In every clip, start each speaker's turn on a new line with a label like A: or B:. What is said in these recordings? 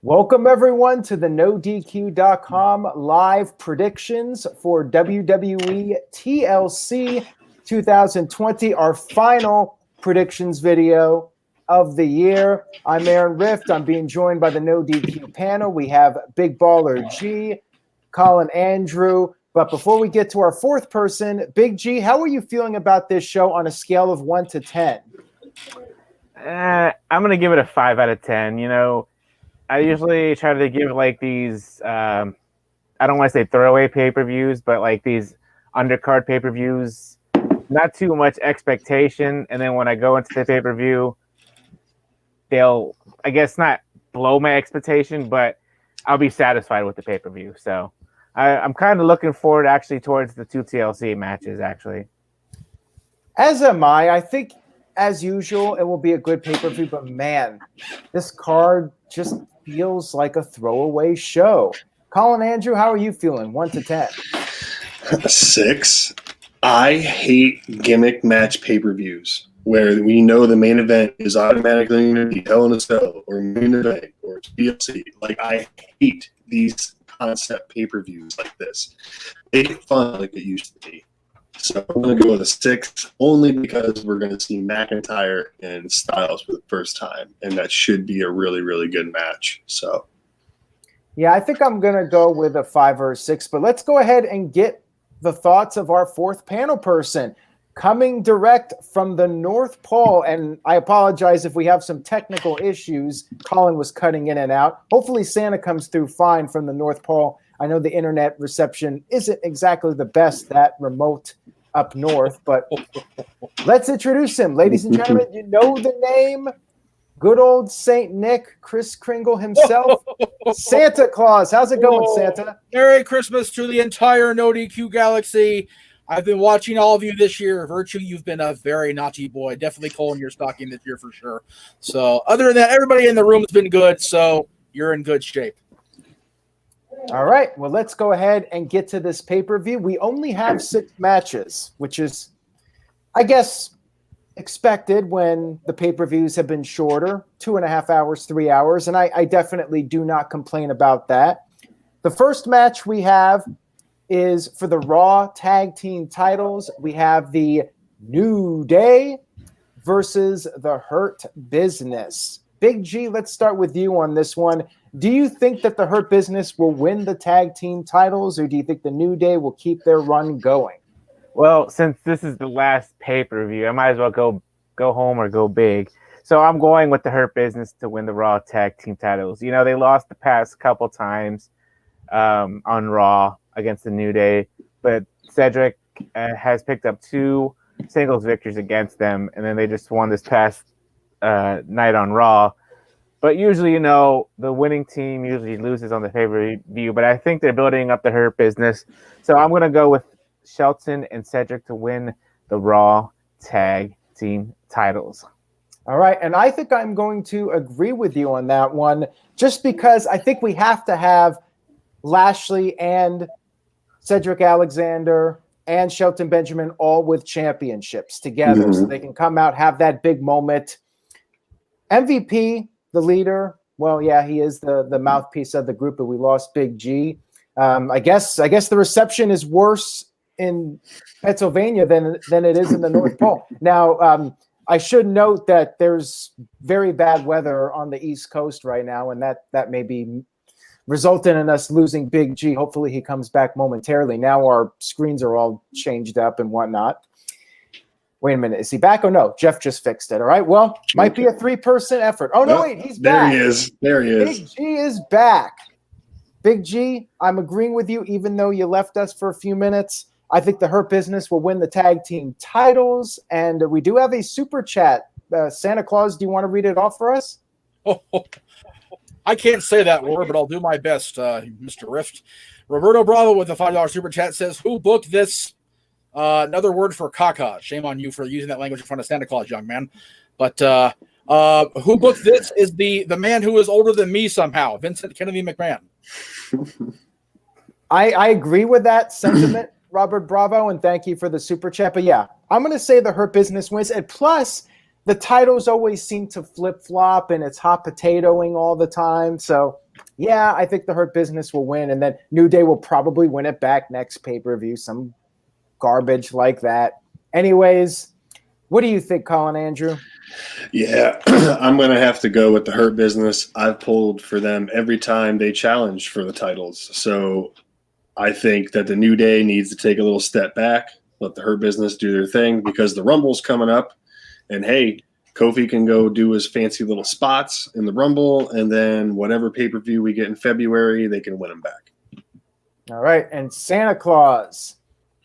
A: Welcome, everyone, to the NoDQ.com live predictions for WWE TLC 2020, our final predictions video of the year. I'm Aaron Rift. I'm being joined by the NoDQ panel. We have Big Baller G, Colin Andrew. But before we get to our fourth person, Big G, how are you feeling about this show on a scale of 1 to 10?
B: I'm going to give it a 5 out of 10. You know, I usually try to give like these, I don't want to say throwaway pay-per-views, but like these undercard pay-per-views, not too much expectation. And then when I go into the pay-per-view, they'll, I guess, not blow my expectation, but I'll be satisfied with the pay-per-view. So I'm kind of looking forward actually towards the 2 TLC matches, actually.
A: As am I. I think, as usual, it will be a good pay-per-view, but man, this card just feels like a throwaway show. Colin Andrew, how are you feeling? 1 to 10.
C: 6. I hate gimmick match pay-per-views where we know the main event is automatically going to be Hell in a Cell or main event or TLC. Like, I hate these concept pay-per-views like this. Make it fun like it used to be. So I'm going to go with a 6 only because we're going to see McIntyre and Styles for the first time, and that should be a really, really good match. So,
A: yeah, I think I'm going to go with a 5 or a 6, but let's go ahead and get the thoughts of our fourth panel person coming direct from the North Pole. And I apologize if we have some technical issues. Colin was cutting in and out. Hopefully Santa comes through fine from the North Pole. I know the internet reception isn't exactly the best that remote up north, but let's introduce him. Ladies and gentlemen, you know the name. Good old Saint Nick, Chris Kringle himself, Santa Claus. How's it going, Santa?
D: Merry Christmas to the entire NoDQ galaxy. I've been watching all of you this year. Virtue, you've been a very naughty boy. Definitely coal in your stocking this year for sure. So other than that, everybody in the room has been good, so you're in good shape.
A: All right, well, let's go ahead and get to this pay-per-view. We only have 6 matches, which is, I guess, expected when the pay-per-views have been shorter, 2.5 hours, 3 hours, and I definitely do not complain about that. The first match we have is for the Raw Tag Team titles. We have the New Day versus the Hurt Business. Big G, let's start with you on this one. Do you think that the Hurt Business will win the tag team titles, or do you think the New Day will keep their run going?
B: Well, since this is the last pay-per-view, I might as well go home or go big. So I'm going with the Hurt Business to win the Raw Tag Team titles. You know, they lost the past couple times on Raw against the New Day, but Cedric has picked up 2 singles victories against them, and then they just won this past night on Raw. But usually, you know, the winning team usually loses on the pay-per-view, but I think they're building up the Hurt Business. So I'm going to go with Shelton and Cedric to win the Raw Tag Team titles.
A: All right, and I think I'm going to agree with you on that one, just because I think we have to have Lashley and Cedric Alexander and Shelton Benjamin all with championships together, so they can come out, have that big moment. MVP, the leader, well, yeah, he is the mouthpiece of the group, but we lost Big G. I guess the reception is worse in Pennsylvania than it is in the North Pole. Now, I should note that there's very bad weather on the East Coast right now, and that may be resulting in us losing Big G. Hopefully he comes back momentarily. Now our screens are all changed up and whatnot. Wait a minute. Is he back? Oh, no. Jeff just fixed it. All right. Well, might be a 3-person effort. Oh, no, wait. He's back.
C: There he is. There he is.
A: Big G is back. Big G, I'm agreeing with you, even though you left us for a few minutes. I think the Hurt Business will win the tag team titles. And we do have a super chat. Santa Claus, do you want to read it off for us?
D: I can't say that word, but I'll do my best, Mr. Rift. Roberto Bravo with a $5 super chat says, who booked this? Another word for caca. Shame on you for using that language in front of Santa Claus, young man. But who booked this is the man who is older than me somehow, Vincent Kennedy McMahon.
A: I agree with that sentiment, Robert Bravo, and thank you for the super chat. But yeah, I'm going to say the Hurt Business wins. And plus, the titles always seem to flip-flop, and it's hot potatoing all the time. So, yeah, I think the Hurt Business will win, and then New Day will probably win it back next pay-per-view, some garbage like that. Anyways, what do you think, Colin Andrew?
C: Yeah, I'm going to have to go with the Hurt Business. I've pulled for them every time they challenge for the titles. So I think that the New Day needs to take a little step back, let the Hurt Business do their thing, because the Rumble's coming up. And, hey, Kofi can go do his fancy little spots in the Rumble, and then whatever pay-per-view we get in February, they can win them back.
A: All right, and Santa Claus,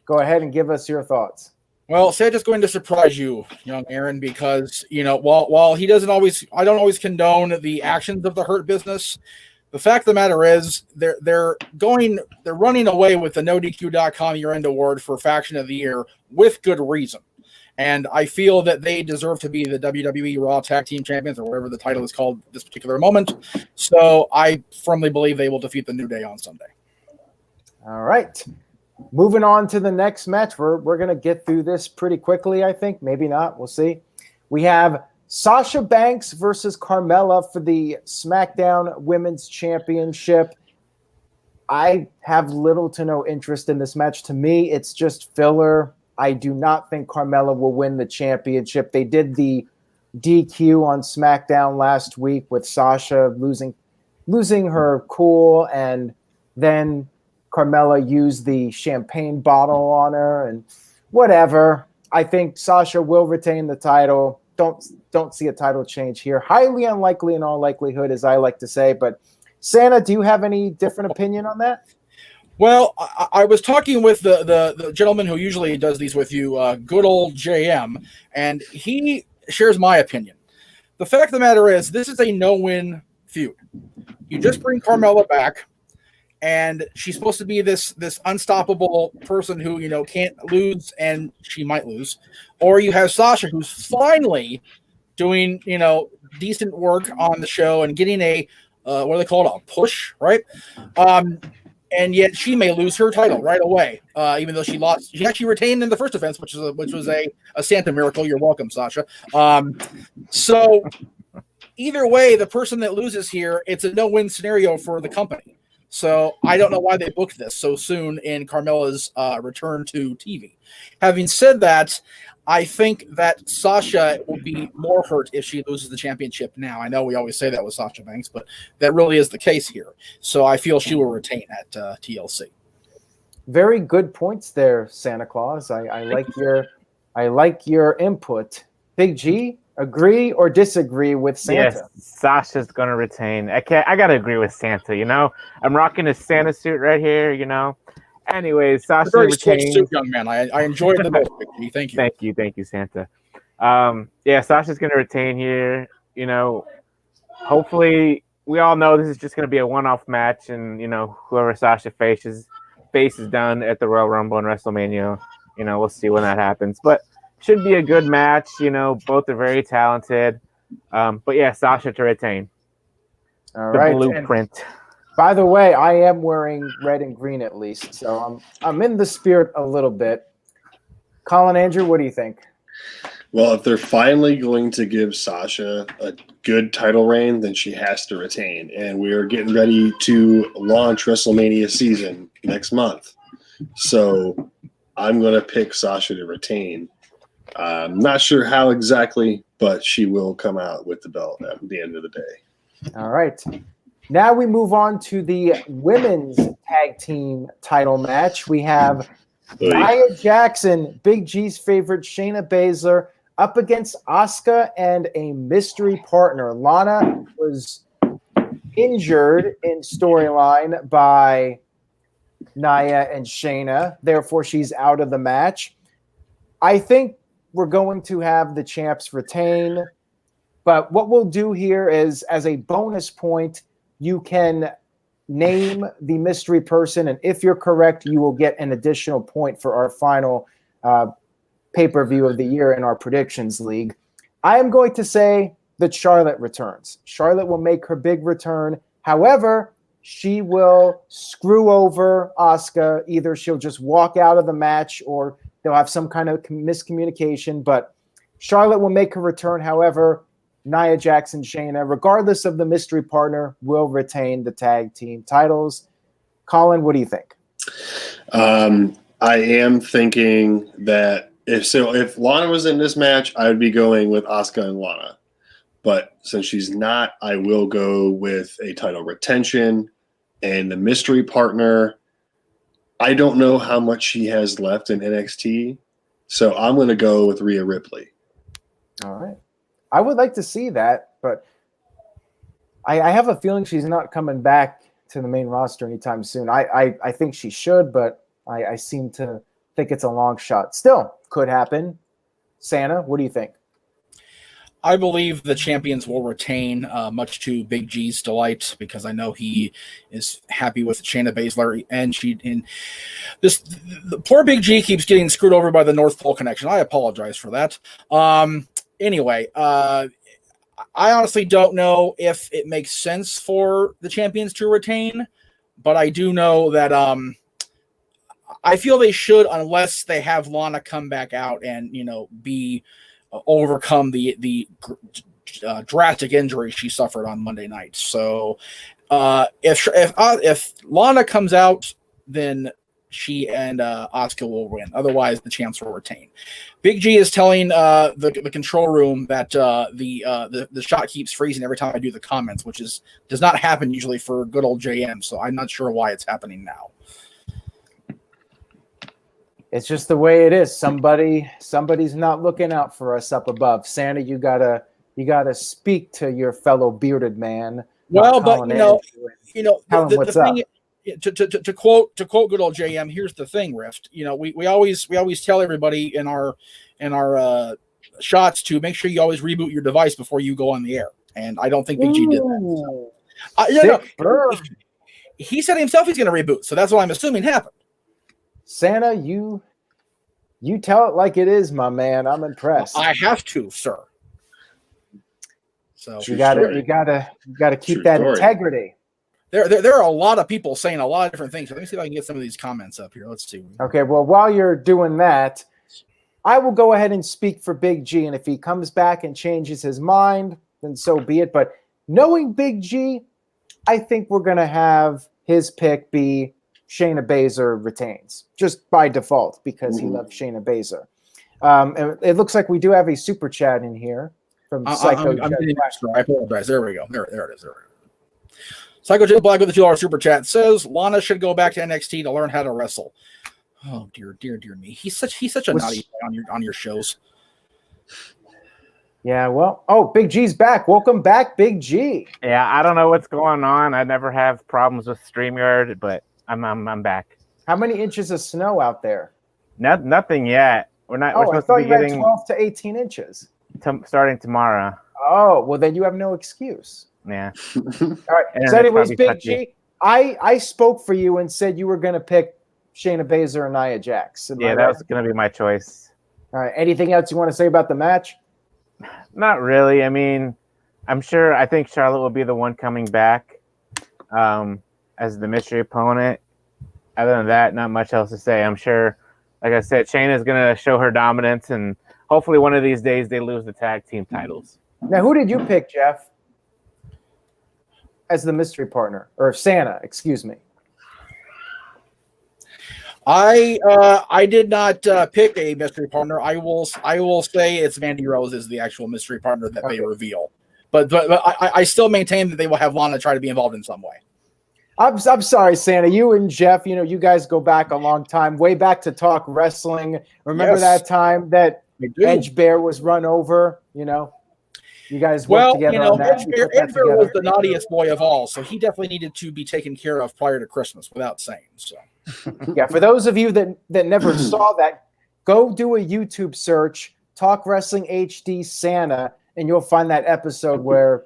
A: go ahead and give us your thoughts.
D: Well, Santa's going to surprise you, young Aaron, because, while he doesn't always, I don't always condone the actions of the Hurt Business. The fact of the matter is they're running away with the NoDQ.com year-end award for Faction of the Year with good reason. And I feel that they deserve to be the WWE RAW Tag Team Champions, or whatever the title is called at this particular moment. So I firmly believe they will defeat the New Day on Sunday.
A: All right. Moving on to the next match. We're going to get through this pretty quickly, I think. Maybe not. We'll see. We have Sasha Banks versus Carmela for the SmackDown Women's Championship. I have little to no interest in this match. To me, it's just filler. I do not think Carmela will win the championship. They did the DQ on SmackDown last week with Sasha losing her cool, and then Carmela used the champagne bottle on her, and whatever. I think Sasha will retain the title. Don't see a title change here. Highly unlikely in all likelihood, as I like to say. But Santa, do you have any different opinion on that?
D: Well, I was talking with the gentleman who usually does these with you, good old JM, and he shares my opinion. The fact of the matter is, this is a no-win feud. You just bring Carmela back, and she's supposed to be this unstoppable person who, can't lose, and she might lose. Or you have Sasha, who's finally doing, decent work on the show and getting a, what do they call it, a push, right? And yet she may lose her title right away, even though she lost. She actually retained in the first defense, which was a Santa miracle. You're welcome, Sasha. So either way, the person that loses here, it's a no-win scenario for the company. So I don't know why they booked this so soon in Carmela's return to TV. Having said that, I think that Sasha will be more hurt if she loses the championship now. I know we always say that with Sasha Banks, but that really is the case here. So I feel she will retain at TLC.
A: Very good points there, Santa Claus. I like your input. Big G, agree or disagree with Santa?
B: Yes, Sasha's gonna retain. I gotta agree with Santa. I'm rocking a Santa suit right here. Anyways, Sasha
D: very
B: retains.
D: Suit, young man. I enjoyed the most. Thank you.
B: Thank you, Santa. Sasha's gonna retain here. Hopefully, we all know this is just gonna be a one-off match, and whoever Sasha faces done at the Royal Rumble and WrestleMania. We'll see when that happens, but should be a good match. Both are very talented. But Sasha to retain.
A: All
B: the
A: right.
B: Blueprint.
A: And by the way, I am wearing red and green at least, so I'm in the spirit a little bit. Colin Andrew, what do you think?
C: Well, if they're finally going to give Sasha a good title reign, then she has to retain. And we are getting ready to launch WrestleMania season next month. So I'm going to pick Sasha to retain. I'm not sure how exactly, but she will come out with the belt at the end of the day.
A: All right. Now we move on to the women's tag team title match. We have Nia Jackson, Big G's favorite, Shayna Baszler, up against Asuka and a mystery partner. Lana was injured in storyline by Nia and Shayna. Therefore, she's out of the match. I think we're going to have the champs retain. But what we'll do here is, as a bonus point, you can name the mystery person, and if you're correct, you will get an additional point for our final pay-per-view of the year in our predictions league. I am going to say that Charlotte returns. Charlotte will make her big return. However, she will screw over Asuka. Either she'll just walk out of the match, or they'll have some kind of miscommunication. But Charlotte will make her return. However, Nia Jax and Shayna, regardless of the mystery partner, will retain the tag team titles. Colin, what do you think?
C: I am thinking that if Lana was in this match, I would be going with Asuka and Lana. But since she's not, I will go with a title retention and the mystery partner. I don't know how much she has left in NXT, so I'm going to go with Rhea Ripley.
A: All right. I would like to see that, but I have a feeling she's not coming back to the main roster anytime soon. I think she should, but I seem to think it's a long shot. Still, could happen. Santa, what do you think?
D: I believe the champions will retain, much to Big G's delight, because I know he is happy with Shayna Baszler, and the poor Big G keeps getting screwed over by the North Pole connection. I apologize for that. Anyway, I honestly don't know if it makes sense for the champions to retain, but I do know that I feel they should, unless they have Lana come back out and be overcome the drastic injury she suffered on Monday night. So if Lana comes out, then she and Asuka will win. Otherwise, the champs will retain. Big G is telling the control room that the shot keeps freezing every time I do the comments, which does not happen usually for good old JM. So I'm not sure why it's happening now.
A: It's just the way it is. Somebody's not looking out for us up above. Santa, you gotta speak to your fellow bearded man.
D: Well, but the thing. To quote good old JM, here's the thing, Rift. We always tell everybody in our shots to make sure you always reboot your device before you go on the air. And I don't think Big G did that. So. He said himself he's going to reboot, so that's what I'm assuming happened.
A: Santa, you tell it like it is, my man. I'm impressed.
D: I have to, sir. So
A: you gotta keep that integrity.
D: There are a lot of people saying a lot of different things. So let me see if I can get some of these comments up here. Let's see.
A: Okay, well, while you're doing that, I will go ahead and speak for Big G, and if he comes back and changes his mind, then so be it. But knowing Big G, I think we're going to have his pick be Shayna Baszler retains, just by default, because he loves Shayna Baszler. And it looks like we do have a super chat in here from Psycho.
D: I apologize. There we go. There it is. There we go. Psycho J Black with the $2 super chat says Lana should go back to NXT to learn how to wrestle. Oh dear me. He's such a naughty guy on your shows.
A: Yeah, well, Big G's back. Welcome back, Big G.
B: Yeah, I don't know what's going on. I never have problems with StreamYard, but I'm back.
A: How many inches of snow out there?
B: Nothing yet. We're supposed
A: to
B: be getting
A: 12 to 18 inches.
B: Starting tomorrow.
A: Oh, well, then you have no excuse.
B: Yeah.
A: All right. So anyways, Big G, I spoke for you and said you were going to pick Shayna Baszler and Nia Jax.
B: Yeah, that was going to be my choice.
A: All right. Anything else you want to say about the match?
B: Not really. I mean, I think Charlotte will be the one coming back as the mystery opponent. Other than that, not much else to say. I'm sure, like I said, Shayna's going to show her dominance, and hopefully one of these days they lose the tag team titles.
A: Now, who did you pick, Jeff, as the mystery partner? Or Santa, excuse me.
D: I did not pick a mystery partner. I will say it's Mandy Rose is the actual mystery partner that they reveal. But I still maintain that they will have Lana try to be involved in some way.
A: I'm sorry, Santa. You and Jeff, you guys go back a long time, way back to Talk Wrestling. Remember that time that Edge Bear was run over? You guys worked together on that.
D: Edge Bear was the naughtiest boy of all, so he definitely needed to be taken care of prior to Christmas, without saying. So,
A: yeah, for those of you that never saw that, go do a YouTube search, Talk Wrestling HD Santa, and you'll find that episode where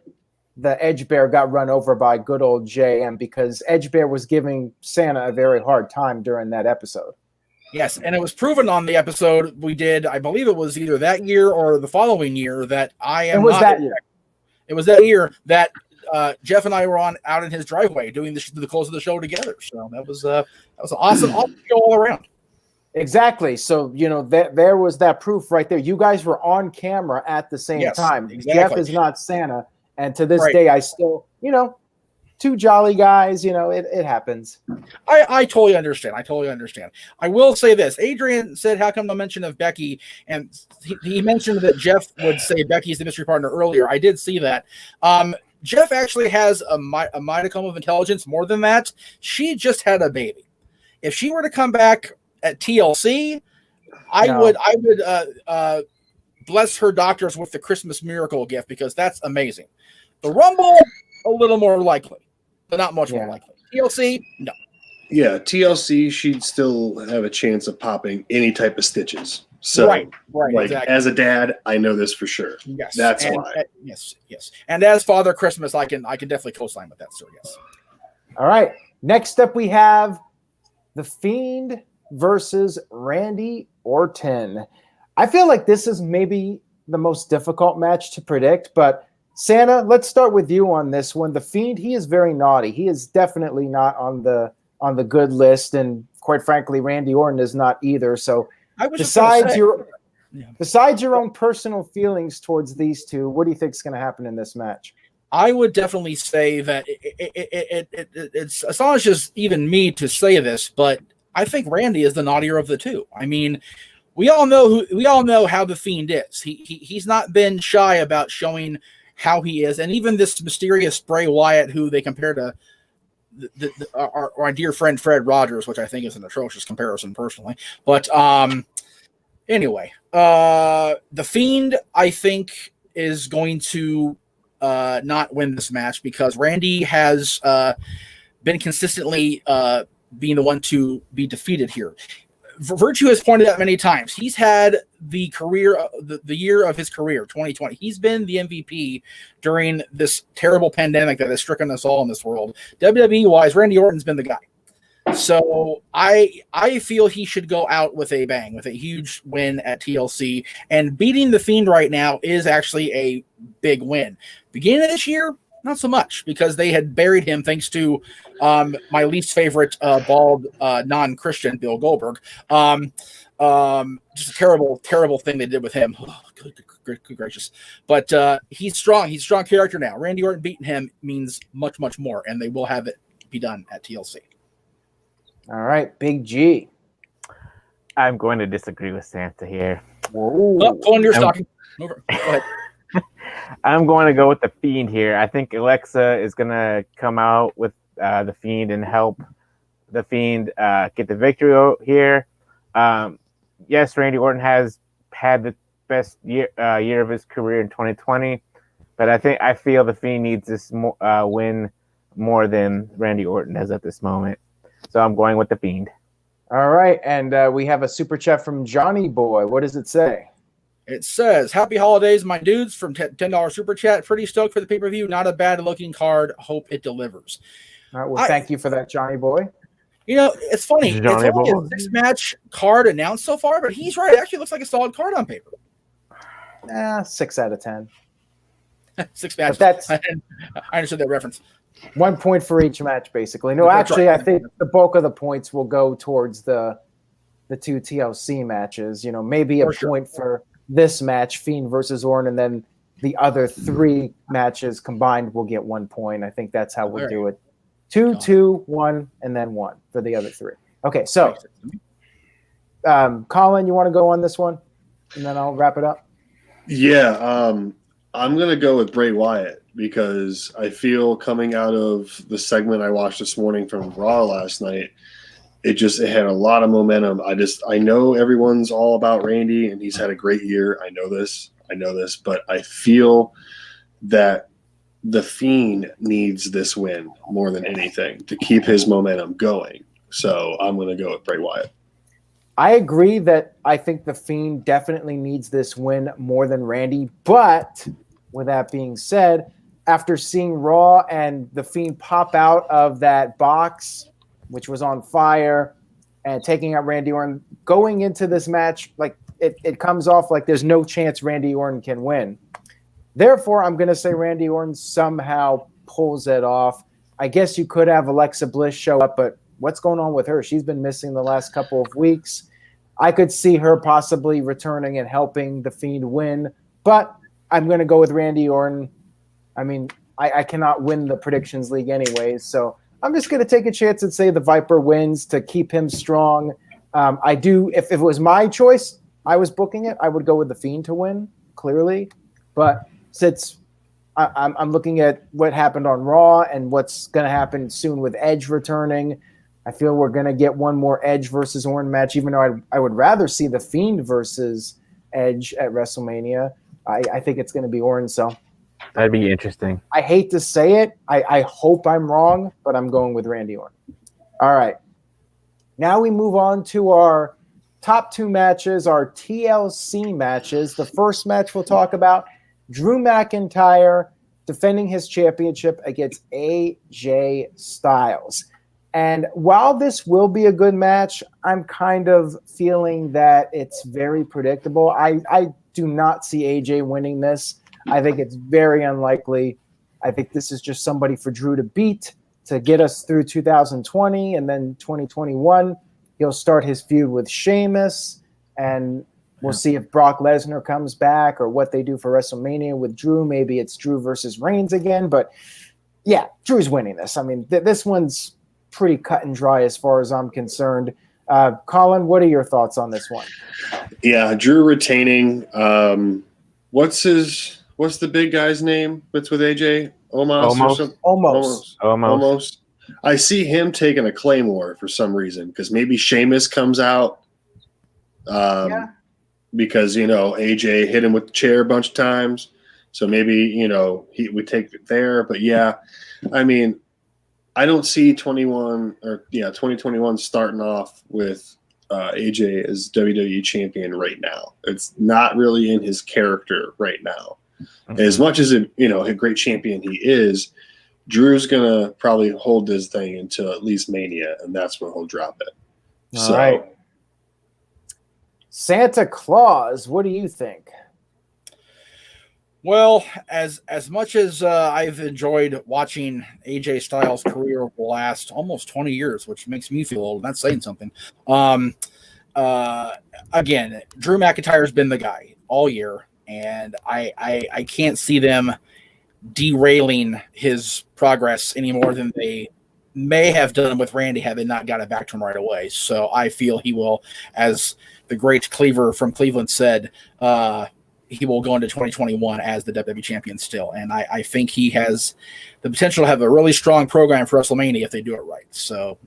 A: the Edge Bear got run over by good old JM, because Edge Bear was giving Santa a very hard time during that episode.
D: Yes, and it was proven on the episode we did, I believe it was either that year or the following year, that I am.
A: It was that year.
D: It was that year that Jeff and I were out in his driveway doing the close of the show together. So that was an awesome show all around.
A: Exactly. So, there was that proof right there. You guys were on camera at the same
D: Yes,
A: time.
D: exactly.
A: Jeff is not Santa. And to this
D: Right.
A: day, I still, two jolly guys, it happens.
D: I totally understand. I will say this. Adrian said, how come no mention of Becky? And he mentioned that Jeff would say Becky's the mystery partner earlier. I did see that. Jeff actually has a modicum of intelligence. More than that, she just had a baby. If she were to come back at TLC, I would bless her doctors with the Christmas miracle gift, because that's amazing. The Rumble, a little more likely, but not much more likely. TLC, no.
C: Yeah, TLC, she'd still have a chance of popping any type of stitches. So,
D: right, exactly.
C: As a dad, I know this for sure.
D: Yes,
C: that's why.
D: Yes. And as Father Christmas, I can definitely co-sign with that, sir. Yes.
A: All right. Next up, we have The Fiend versus Randy Orton. I feel like this is maybe the most difficult match to predict, but Santa, let's start with you on this one. The Fiend, he is very naughty. He is definitely not on the good list, and quite frankly, Randy Orton is not either. So besides your own personal feelings towards these two, what do you think is going to happen in this match?
D: I would definitely say that it's astonishes even me to say this, but I think Randy is the naughtier of the two. I mean, we all know how the Fiend is. He's not been shy about showing how he is, and even this mysterious Bray Wyatt, who they compare to our dear friend Fred Rogers, which I think is an atrocious comparison personally. But anyway, the Fiend, I think, is going to not win this match, because Randy has been consistently being the one to be defeated here. Virtue has pointed out many times, he's had the career, the year of his career, 2020. He's been the MVP during this terrible pandemic that has stricken us all in this world. WWE-wise, Randy Orton's been the guy. So I feel he should go out with a bang, with a huge win at TLC. And beating the Fiend right now is actually a big win. Beginning of this year, not so much, because they had buried him thanks to my least favorite bald non-Christian Bill Goldberg. Just a terrible thing they did with him. Oh, good gracious. But he's strong. He's a strong character now. Randy Orton beating him means much, much more, and they will have it be done at TLC.
A: All right, Big G.
B: I'm going to disagree with Santa here.
A: Whoa.
D: Oh, pull on your stocking. Over. Go ahead.
B: I'm going to go with the Fiend here. I think Alexa is going to come out with the Fiend and help the Fiend get the victory here. Yes, Randy Orton has had the best year of his career in 2020, but I feel the Fiend needs this win more than Randy Orton does at this moment. So I'm going with the Fiend.
A: All right, and we have a super chat from Johnny Boy. What does it say?
D: It says, happy holidays, my dudes, from $10 super chat. Pretty stoked for the pay-per-view. Not a bad looking card. Hope it delivers.
A: All right, well, thank you for that, Johnny Boy.
D: It's funny.
B: Johnny
D: it's only a 6-match card announced so far, but he's right. It actually looks like a solid card on paper.
A: 6 out of 10.
D: 6 matches.
A: That's
D: I understood that reference.
A: 1 point for each match, basically. No,
D: That's
A: actually,
D: right.
A: I think the bulk of the points will go towards the 2 TLC matches. Maybe a point for this match, Fiend versus Orton, and then the other 3 matches combined will get 1 point. I think that's how we'll do it. 2, 2, 1, and then 1 for the other 3. Okay, so Colin, you want to go on this one, and then I'll wrap it up.
C: Yeah, I'm gonna go with Bray Wyatt, because I feel, coming out of the segment I watched this morning from Raw last night, it had a lot of momentum. I know everyone's all about Randy, and he's had a great year. I know this, but I feel that the Fiend needs this win more than anything to keep his momentum going. So I'm going to go with Bray Wyatt.
A: I agree that I think the Fiend definitely needs this win more than Randy. But with that being said, after seeing Raw and the Fiend pop out of that box, which was on fire, and taking out Randy Orton, going into this match, like it comes off like there's no chance Randy Orton can win. Therefore, I'm going to say Randy Orton somehow pulls it off. I guess you could have Alexa Bliss show up, but what's going on with her? She's been missing the last couple of weeks. I could see her possibly returning and helping the Fiend win, but I'm going to go with Randy Orton. I mean, I cannot win the predictions league anyways, so I'm just going to take a chance and say the Viper wins to keep him strong. I do. If it was my choice, I was booking it, I would go with the Fiend to win, clearly. But since I'm looking at what happened on Raw and what's going to happen soon with Edge returning, I feel we're going to get one more Edge versus Orton match, even though I would rather see the Fiend versus Edge at WrestleMania. I think it's going to be Orton, so.
B: That'd be interesting.
A: I hate to say it. I hope I'm wrong, but I'm going with Randy Orton. All right. Now we move on to our top 2 matches, our TLC matches. The first match we'll talk about, Drew McIntyre defending his championship against AJ Styles. And while this will be a good match, I'm kind of feeling that it's very predictable. I do not see AJ winning this. I think it's very unlikely. I think this is just somebody for Drew to beat to get us through 2020, and then 2021, he'll start his feud with Sheamus, and we'll see if Brock Lesnar comes back or what they do for WrestleMania with Drew. Maybe it's Drew versus Reigns again, but yeah, Drew's winning this. I mean, this one's pretty cut and dry as far as I'm concerned. Colin, what are your thoughts on this one?
C: Yeah, Drew retaining. What's the big guy's name that's with AJ? Almost. I see him taking a Claymore for some reason, because maybe Sheamus comes out. Because, AJ hit him with the chair a bunch of times. So maybe, he would take it there. But yeah, I mean, I don't see 2021 starting off with AJ as WWE champion right now. It's not really in his character right now. Mm-hmm. As much as a great champion he is, Drew's gonna probably hold this thing until at least Mania, and that's when he'll drop it.
A: All right. Santa Claus, what do you think?
D: Well, as much as I've enjoyed watching AJ Styles' career over the last almost 20 years, which makes me feel old, that's saying something. Again, Drew McIntyre's been the guy all year, and I can't see them derailing his progress any more than they may have done with Randy had they not got it back to him right away. So I feel he will, as the great Cleaver from Cleveland said, he will go into 2021 as the WWE champion still. And I think he has the potential to have a really strong program for WrestleMania if they do it right. So,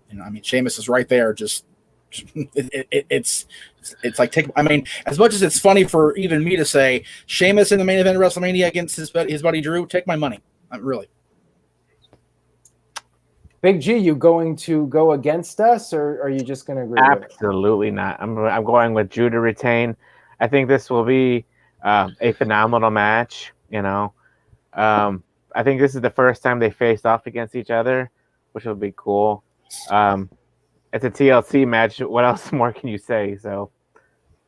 D: Sheamus is right there. Just it's like, as much as it's funny for even me to say Sheamus in the main event of WrestleMania against his buddy Drew, take my money. Really.
A: Big G, you going to go against us, or are you just going to agree with it?
B: Absolutely not. I'm going with Drew to retain. I think this will be a phenomenal match. I think this is the first time they faced off against each other, which will be cool. It's a TLC match. What else more can you say? So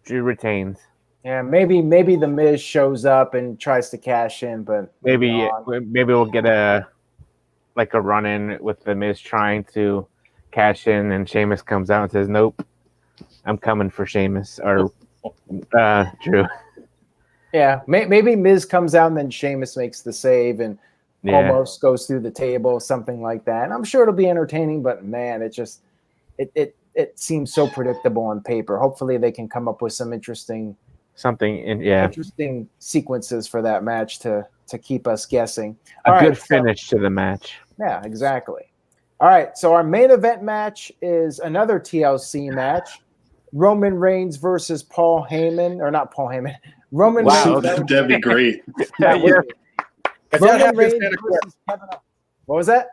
B: Drew retains.
A: Yeah, maybe the Miz shows up and tries to cash in, but
B: maybe we'll get a run-in with the Miz trying to cash in, and Sheamus comes out and says, "Nope, I'm coming for Sheamus or Drew."
A: Yeah, maybe Miz comes out and then Sheamus makes the save and almost goes through the table, something like that. And I'm sure it'll be entertaining, but man, it seems so predictable on paper. Hopefully they can come up with some interesting sequences for that match to keep us guessing.
B: A good finish to the match.
A: Yeah, exactly. All right, so our main event match is another TLC match. Roman Reigns versus Paul Heyman, or not Paul Heyman. Roman Reigns.
C: That'd be great.
A: Roman Reigns versus Kevin Owens. What was that?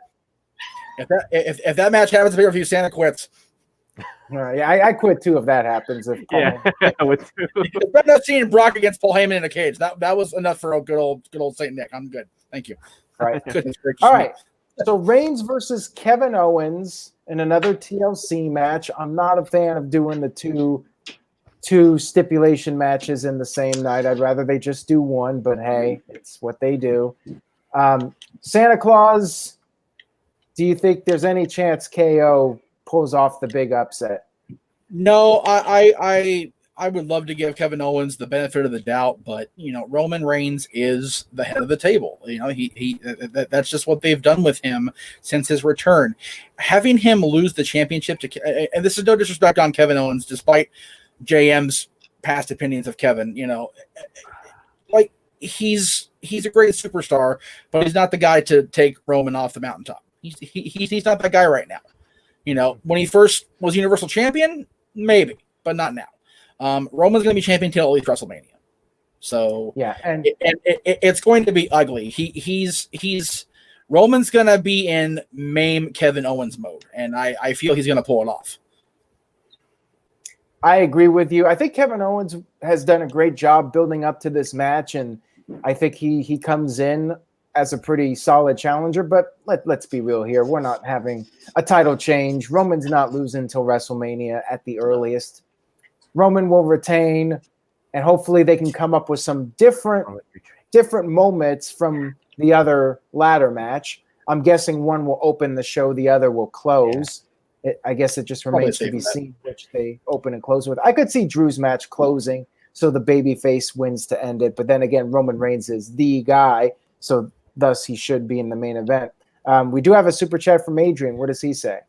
D: If that match happens to be review, Santa quits.
A: All right, I quit too if that happens. I
D: would too. I'm not seeing Brock against Paul Heyman in a cage. That was enough for a good old Saint Nick. I'm good. Thank you.
A: All right. All right. So Reigns versus Kevin Owens in another TLC match. I'm not a fan of doing the two stipulation matches in the same night. I'd rather they just do one, but hey, it's what they do. Santa Claus, do you think there's any chance KO pulls off the big upset?
D: No, I would love to give Kevin Owens the benefit of the doubt, but Roman Reigns is the head of the table. That's just what they've done with him since his return. Having him lose the championship to, and this is no disrespect on Kevin Owens, despite JM's past opinions of Kevin, like he's a great superstar, but he's not the guy to take Roman off the mountaintop. He's not that guy right now. When he first was Universal Champion, maybe, but not now. Roman's going to be champion till at least WrestleMania. So
A: yeah, and
D: it's going to be ugly. He's Roman's going to be in MAME Kevin Owens mode, and I feel he's going to pull it off.
A: I agree with you. I think Kevin Owens has done a great job building up to this match, and I think he comes in as a pretty solid challenger. But let's be real here. We're not having a title change. Roman's not losing until WrestleMania at the earliest. Roman will retain, and hopefully they can come up with some different moments from the other ladder match. I'm guessing one will open the show, the other will close. Yeah. I guess it just remains to be seen which they open and close with. I could see Drew's match closing, so the babyface wins to end it. But then again, Roman Reigns is the guy, so thus he should be in the main event. We do have a super chat from Adrian. What does he say?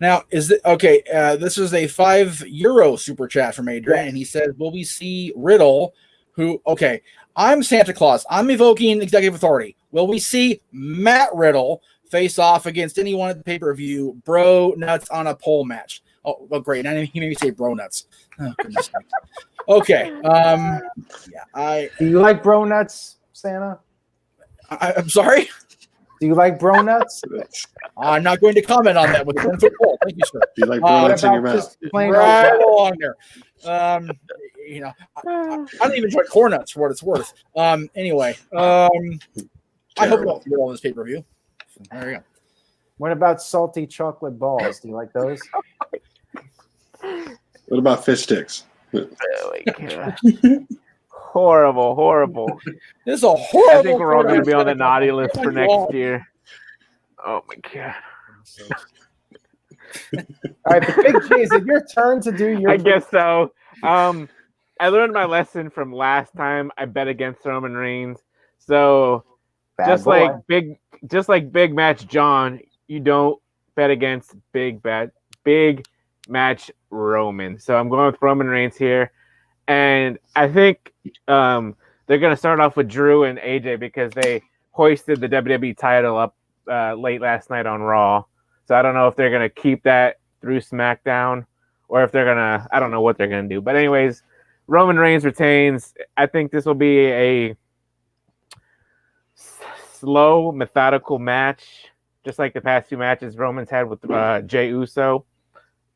D: Now, is it okay? This is a €5 super chat from Adrian, and he says, "Will we see Riddle? Who? Okay, I'm Santa Claus. I'm evoking executive authority. Will we see Matt Riddle face off against anyone at the pay-per-view? Bro nuts on a pole match. Oh, well, great. Now he made me say bro nuts. Oh, goodness. Okay.
A: Do you like bro nuts, Santa?
D: I'm sorry.
A: Do you like bro nuts?
D: I'm not going to comment on that with 10-foot pole. Thank you, sir.
C: Do you like bro nuts in your mouth?
D: Right along there. I don't even enjoy corn nuts for what it's worth. Anyway, I hope we'll see it on this pay-per-view. There you go.
A: What about salty chocolate balls? Do you like those?
C: What about fish sticks?
B: Oh my God. Horrible.
D: This is a horrible.
B: I think we're all going to be on the naughty list for next year. Oh my God.
A: All right, Big G, is it your turn to do your?
B: I guess so. I learned my lesson from last time I bet against Roman Reigns. So just like Big Match John, you don't bet against Big Match Roman. So I'm going with Roman Reigns here. And I think they're going to start off with Drew and AJ because they hoisted the WWE title up late last night on Raw. So I don't know if they're going to keep that through SmackDown or if they're going to – I don't know what they're going to do. But anyways, Roman Reigns retains. I think this will be a slow, methodical match, just like the past two matches Roman's had with Jey Uso.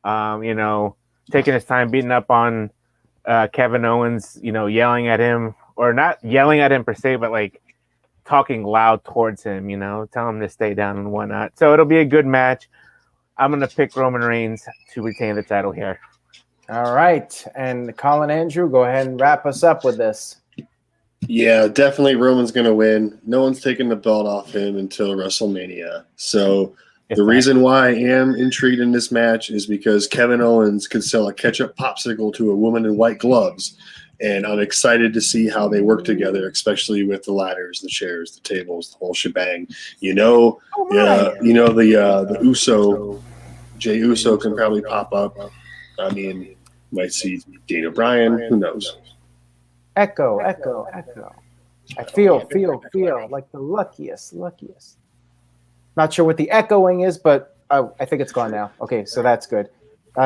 B: Taking his time, beating up on Kevin Owens, yelling at him, or not yelling at him per se, but like talking loud towards him, tell him to stay down and whatnot. So it'll be a good match. I'm going to pick Roman Reigns to retain the title here.
A: All right. And Colin Andrew, go ahead and wrap us up with this.
C: Yeah, definitely Roman's going to win. No one's taking the belt off him until WrestleMania. So the reason why I am intrigued in this match is because Kevin Owens could sell a ketchup popsicle to a woman in white gloves. And I'm excited to see how they work together, especially with the ladders, the chairs, the tables, the whole shebang. The Uso, Jey Uso can probably pop up. I mean, might see Daniel Bryan. Who knows?
A: Echo. I feel like the luckiest. Not sure what the echoing is, but I think it's gone now. Okay, so that's good.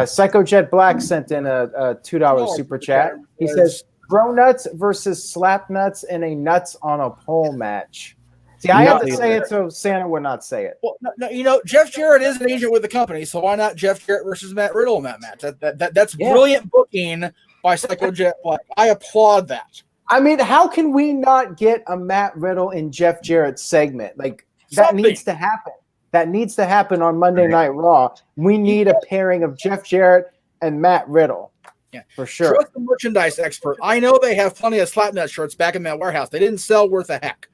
A: Psycho Jet Black sent in a $2 super chat. He says, "Bro nuts versus slap nuts in a nuts on a pole match." See, I had to say it so Santa would not say it.
D: Well, no, Jeff Jarrett is an agent with the company, so why not Jeff Jarrett versus Matt Riddle in that match? That's brilliant booking by Psycho Jet Black. I applaud that.
A: I mean, how can we not get a Matt Riddle and Jeff Jarrett segment? Like, that needs to happen. That needs to happen on Monday Night Raw. We need a pairing of Jeff Jarrett and Matt Riddle.
D: Yeah,
A: for sure.
D: Trust the merchandise expert. I know they have plenty of Slapnut shirts back in that warehouse. They didn't sell worth a heck.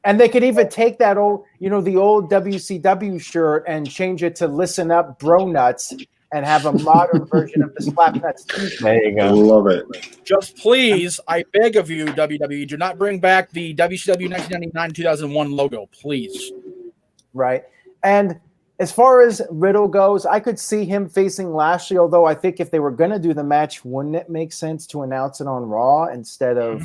A: And they could even take that old, the old WCW shirt and change it to "Listen Up, Bro Nuts," and have a modern version of the Slapnuts t-shirt.
B: There you
C: I
B: go.
C: love it.
D: Just please, I beg of you, WWE, do not bring back the WCW 1999-2001 logo, please.
A: Right. And as far as Riddle goes, I could see him facing Lashley, although I think if they were going to do the match, wouldn't it make sense to announce it on Raw instead of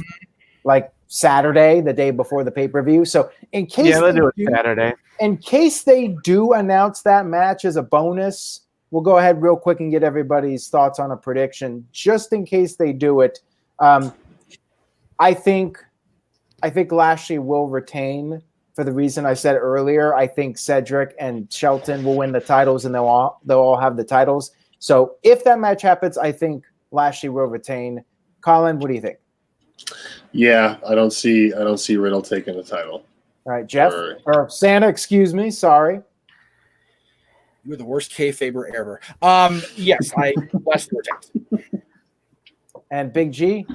A: like Saturday, the day before the pay-per-view? So in case
B: They'll do it Saturday.
A: In case they do announce that match as a bonus, we'll go ahead real quick and get everybody's thoughts on a prediction. Just in case they do it, I think Lashley will retain for the reason I said earlier. I think Cedric and Shelton will win the titles, and they'll all have the titles. So if that match happens, I think Lashley will retain. Colin, what do you think?
C: Yeah, I don't see Riddle taking the title.
A: All right, Jeff or Santa, excuse me, sorry.
D: You're the worst kayfaber ever. Yes, I Lashley retains.
A: And Big G?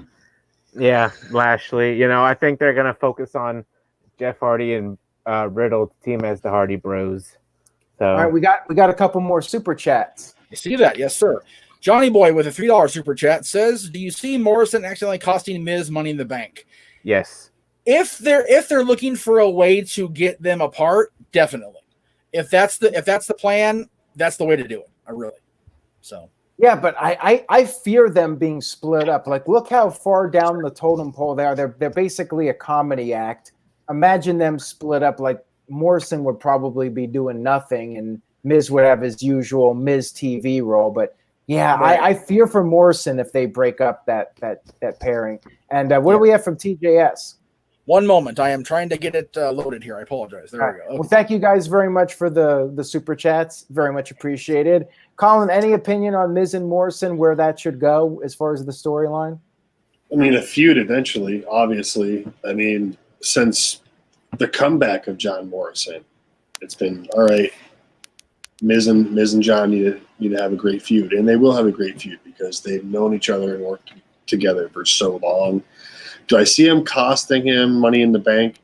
B: Yeah, Lashley. You know, I think they're going to focus on Jeff Hardy and Riddle team as the Hardy Bros. So,
A: all right, we got a couple more super chats.
D: You see that? Yes, sir. Johnny Boy with a $3 super chat says, "Do you see Morrison accidentally costing Miz Money in the Bank?"
B: yes.
D: If they're looking for a way to get them apart, definitely. If that's the plan, that's the way to do it. I really. So.
A: Yeah, but I fear them being split up. Like, look how far down the totem pole they are. They're basically a comedy act. Imagine them split up. Like, Morrison would probably be doing nothing, and Miz would have his usual Miz TV role. But yeah, right. I fear for Morrison if they break up that pairing. And what do we have from TJS?
D: One moment. I am trying to get it loaded here. I apologize. There we go. Okay.
A: Well, thank you guys very much for the super chats. Very much appreciated. Colin, any opinion on Miz and Morrison, where that should go as far as the storyline?
C: I mean, a feud eventually, obviously. I mean, since the comeback of John Morrison, it's been, all right, Miz and John need to have a great feud. And they will have a great feud because they've known each other and worked together for so long. Do I see him costing him Money in the Bank?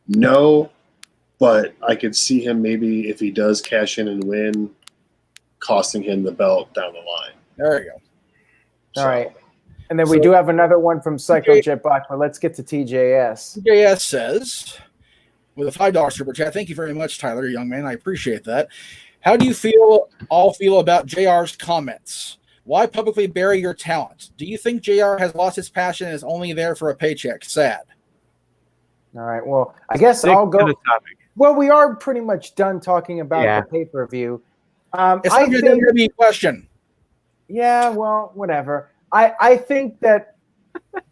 C: No, but I could see him maybe if he does cash in and win, costing him the belt down the line.
D: There you go.
A: All right. And then we do have another one from Psycho Jet Black, but let's get to TJS.
D: TJS says, with a $5 super chat, thank you very much, Tyler, young man. I appreciate that. How do you feel about JR's comments? Why publicly bury your talent? Do you think JR has lost his passion and is only there for a paycheck? Sad.
A: All right. Well, I guess I'll go. Well, we are pretty much done talking about the pay-per-view.
D: It's not a WWE question.
A: Yeah, well, whatever. I think that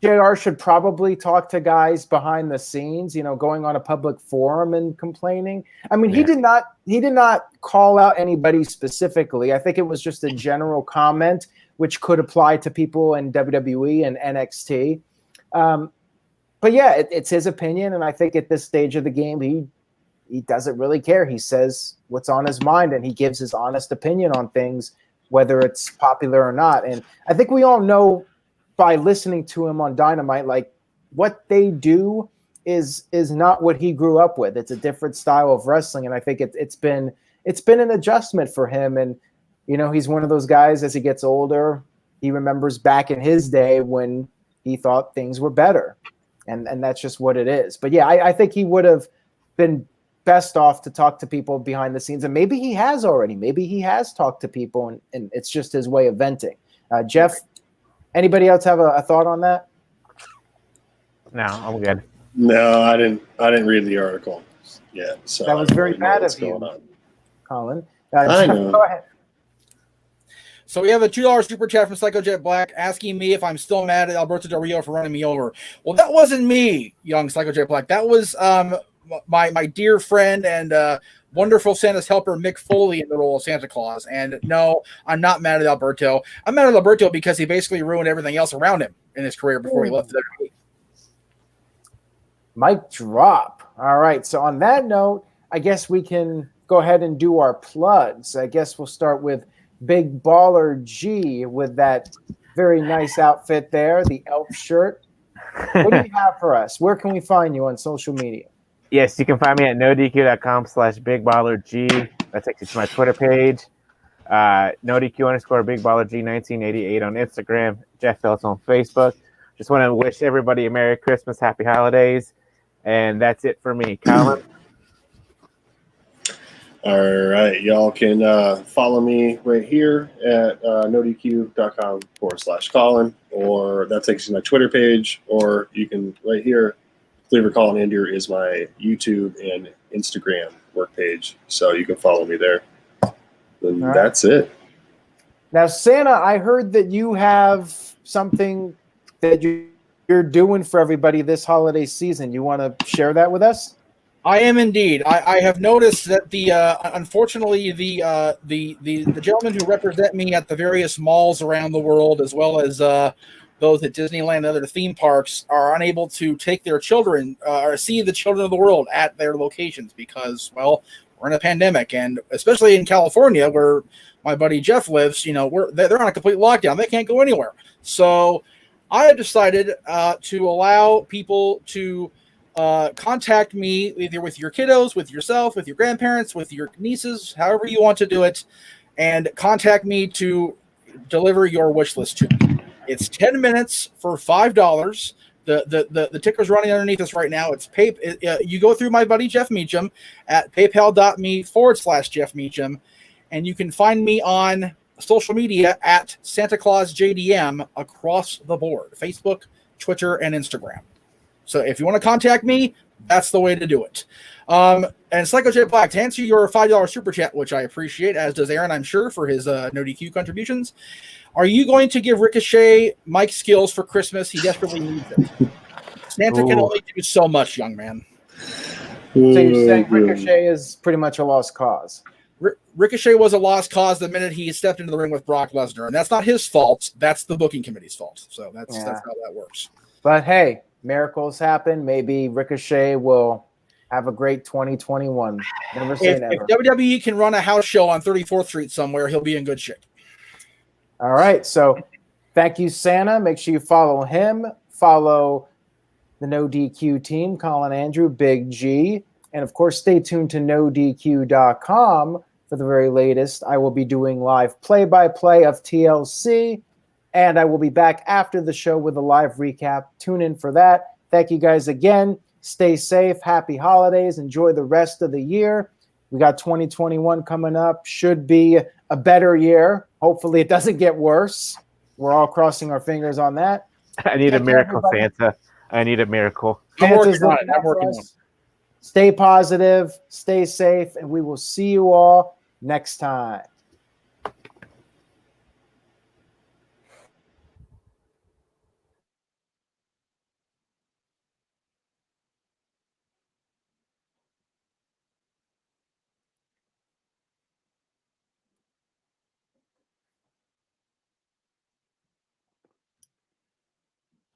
A: JR should probably talk to guys behind the scenes, going on a public forum and complaining. I mean, he did not call out anybody specifically. I think it was just a general comment, which could apply to people in WWE and NXT. But yeah, it's his opinion, and I think at this stage of the game, he doesn't really care. He says what's on his mind, and he gives his honest opinion on things, whether it's popular or not. And I think we all know by listening to him on Dynamite, like what they do is not what he grew up with. It's a different style of wrestling, and I think it's been an adjustment for him. And he's one of those guys, as he gets older, he remembers back in his day when he thought things were better, and that's just what it is. But yeah, I think he would have been best off to talk to people behind the scenes, and maybe he has already. Maybe he has talked to people, and it's just his way of venting. Jeff, anybody else have a thought on that?
B: No, I'm good.
C: No, I didn't read the article yet. So
A: that was very bad of you, Colin.
C: I know.
A: Go ahead.
D: So we have a $2 super chat from Psycho Jet Black asking me if I'm still mad at Alberto Del Rio for running me over. Well, that wasn't me, young Psycho Jet Black. That was my dear friend and wonderful Santa's helper, Mick Foley, in the role of Santa Claus. And no, I'm not mad at Alberto. I'm mad at Alberto because he basically ruined everything else around him in his career before he left the WWE.
A: Mic drop. All right. So on that note, I guess we can go ahead and do our plugs. I guess we'll start with Big Baller G with that very nice outfit there, the elf shirt. What do you have for us? Where can we find you on social media?
B: Yes, you can find me at NoDQ.com/BigBallerG. That takes you to my Twitter page. NoDQ _ Big Baller G 1988 on Instagram. Jeff Phelps on Facebook. Just want to wish everybody a Merry Christmas, Happy Holidays, and that's it for me. Colin?
C: All right. Y'all can follow me right here at nodq.com/Colin, or that takes you to my Twitter page, or you can right here. Cleaver Colin Andrew is my YouTube and Instagram work page, so you can follow me there. And
A: right.
C: That's it.
A: Now, Santa, I heard that you have something that you're doing for everybody this holiday season. You want to share that with us?
D: I am indeed. I have noticed that unfortunately the gentlemen who represent me at the various malls around the world, as well as those at Disneyland and other theme parks, are unable to take their children or see the children of the world at their locations because, well, we're in a pandemic, and especially in California where my buddy Jeff lives, they're on a complete lockdown. They can't go anywhere. So I have decided to allow people to contact me either with your kiddos, with yourself, with your grandparents, with your nieces, however you want to do it, and contact me to deliver your wish list to me. It's 10 minutes for $5. The ticker's running underneath us right now. It's you go through my buddy Jeff Meacham at paypal.me/Jeff Meacham, and you can find me on social media at Santa Claus JDM across the board: Facebook, Twitter, and Instagram. So if you want to contact me, that's the way to do it. And Psycho J Black, to answer your $5 super chat, which I appreciate, as does Aaron, I'm sure, for his NoDQ contributions. Are you going to give Ricochet Mike skills for Christmas? He desperately needs it. Santa can only do so much, young man.
A: So you're saying Ricochet is pretty much a lost cause?
D: Ricochet was a lost cause the minute he stepped into the ring with Brock Lesnar, and that's not his fault. That's the booking committee's fault. So that's how that works.
A: But hey, miracles happen. Maybe Ricochet will have a great 2021. Never say never.
D: If WWE can run a house show on 34th Street somewhere, he'll be in good shape.
A: All right. So thank you, Santa. Make sure you follow him. Follow the NoDQ team, Colin Andrew, Big G. And, of course, stay tuned to NoDQ.com for the very latest. I will be doing live play-by-play of TLC. And I will be back after the show with a live recap. Tune in for that. Thank you guys again. Stay safe. Happy holidays. Enjoy the rest of the year. We got 2021 coming up. Should be a better year. Hopefully it doesn't get worse. We're all crossing our fingers on that.
B: I need a miracle, Santa. I need a miracle.
D: I'm working on it.
A: Stay positive. Stay safe. And we will see you all next time.